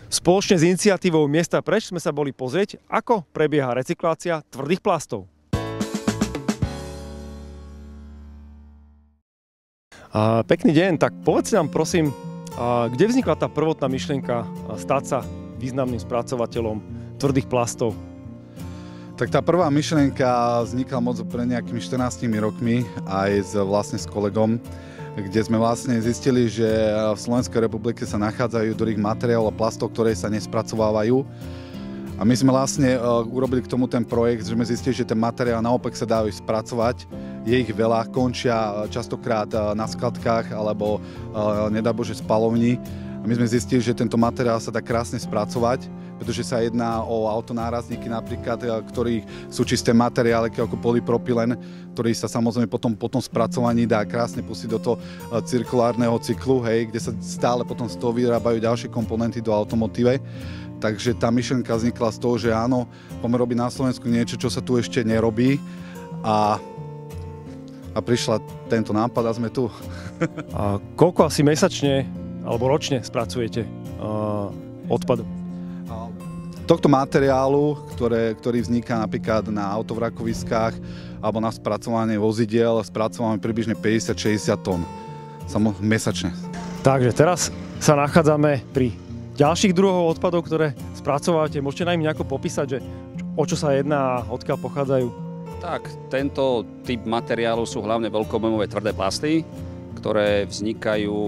Spoločne s iniciatívou Miesta preč sme sa boli pozrieť, ako prebieha recyklácia tvrdých plastov. Pekný deň, tak povedz nám prosím, kde vznikla tá prvotná myšlienka stať sa významným spracovateľom tvrdých plastov? Tak tá prvá myšlienka vznikla moc pred nejakými 14 rokmi aj vlastne s kolegom, kde sme vlastne zistili, že v Slovenskej republike sa nachádzajú druhých materiálov a plastov, ktoré sa nespracovávajú. A my sme vlastne urobili k tomu ten projekt, že sme zistili, že ten materiál naopak sa dajú spracovať. Je ich veľa, končia častokrát na skladkách alebo nedá Bože spalovni. A my sme zistili, že tento materiál sa dá krásne spracovať, pretože sa jedná o autonárazníky napríklad, ktorých sú čisté materiály ako polypropylen, ktorý sa samozrejme potom spracovaní dá krásne pustiť do toho cirkulárneho cyklu, hej, kde sa stále potom z toho vyrábajú ďalšie komponenty do automotíve. Takže tá myšlienka vznikla z toho, že áno, poďme robiť na Slovensku niečo, čo sa tu ešte nerobí a prišla tento nápad a sme tu. A koľko asi mesačne alebo ročne spracujete odpadu? Tohto materiálu, ktorý vzniká napríklad na autovrakoviskách alebo na spracovanie vozidiel, spracovávame približne 50-60 tón mesačne. Takže teraz sa nachádzame pri ďalších druhov odpadov, ktoré spracovávate. Môžete nám nejako popísať, že o čo sa jedná a odkiaľ pochádzajú? Tak, tento typ materiálu sú hlavne veľkoobjemové tvrdé plasty, ktoré vznikajú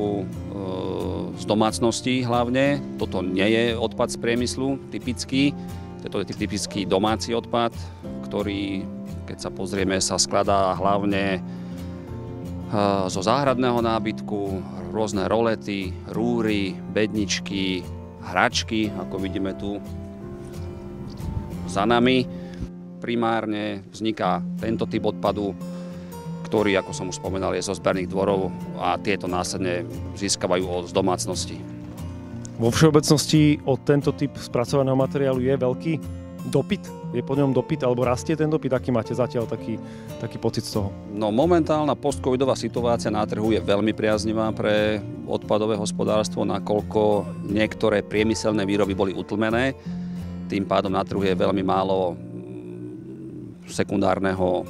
z domácností hlavne. Toto nie je odpad z priemyslu typický. Toto je typický domáci odpad, ktorý, keď sa pozrieme, sa skladá hlavne zo záhradného nábytku, rôzne rolety, rúry, bedničky, hračky, ako vidíme tu za nami. Primárne vzniká tento typ odpadu, ktorý, ako som už spomenal, je zo zberných dvorov a tieto následne získavajú z domácnosti. Vo všeobecnosti o tento typ spracovaného materiálu je veľký dopyt? Je po ňom dopyt alebo rastie ten dopyt? Aký máte zatiaľ taký pocit z toho? No momentálna postcovidová situácia na trhu je veľmi priaznivá pre odpadové hospodárstvo, nakoľko niektoré priemyselné výroby boli utlmené. Tým pádom na trhu je veľmi málo sekundárneho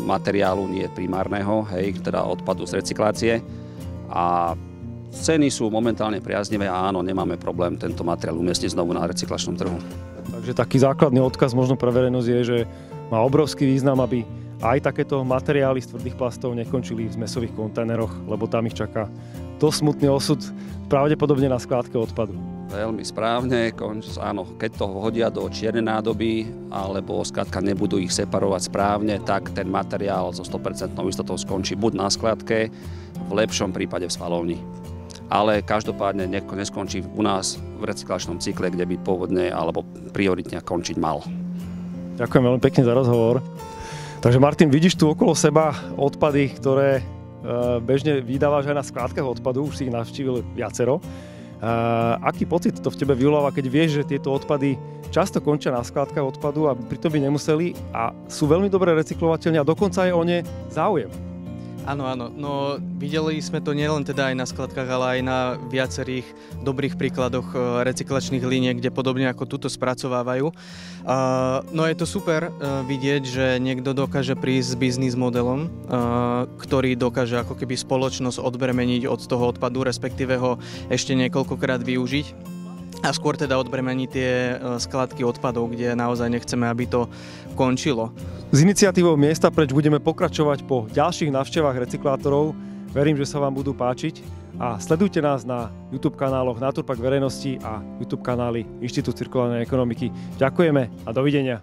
materiálu, nie primárneho, hej, teda odpadu z recyklácie. A ceny sú momentálne priaznivé a áno, nemáme problém tento materiál umiestniť znovu na recyklačnom trhu. Takže taký základný odkaz možno pre verejnosť je, že má obrovský význam, aby aj takéto materiály z tvrdých plastov nekončili v zmesových kontajneroch, lebo tam ich čaká dosť smutný osud, pravdepodobne na skládke odpadu. Veľmi správne, áno, keď to hodia do čiernej nádoby alebo skladka nebudú ich separovať správne, tak ten materiál so 100% istotou skončí buď na skladke, v lepšom prípade v spalovni. Ale každopádne neskončí u nás v recyklačnom cykle, kde by pôvodne alebo prioritne končiť mal. Ďakujem veľmi pekne za rozhovor. Takže Martin, vidíš tu okolo seba odpady, ktoré bežne vydávaš aj na skládkach odpadu, už si ich navštívil viacero. Aký pocit to v tebe vyvoláva, keď vieš, že tieto odpady často končia na skládkach odpadu a pritom by nemuseli a sú veľmi dobre recyklovateľné a dokonca je o ne záujem? Áno, no videli sme to nielen teda aj na skladkách, ale aj na viacerých dobrých príkladoch recyklačných liniek, kde podobne ako túto spracovávajú. No je to super vidieť, že niekto dokáže prísť s biznis modelom, ktorý dokáže ako keby spoločnosť odbremeniť od toho odpadu, respektíve ho ešte niekoľkokrát využiť. A skôr teda odbremeniť tie skladky odpadov, kde naozaj nechceme, aby to končilo. S iniciatívou Miesta preč budeme pokračovať po ďalších návštevách recyklátorov. Verím, že sa vám budú páčiť a sledujte nás na YouTube kanáloch Naturpark verejnosti a YouTube kanály Inštitút cirkulárnej ekonomiky. Ďakujeme a dovidenia.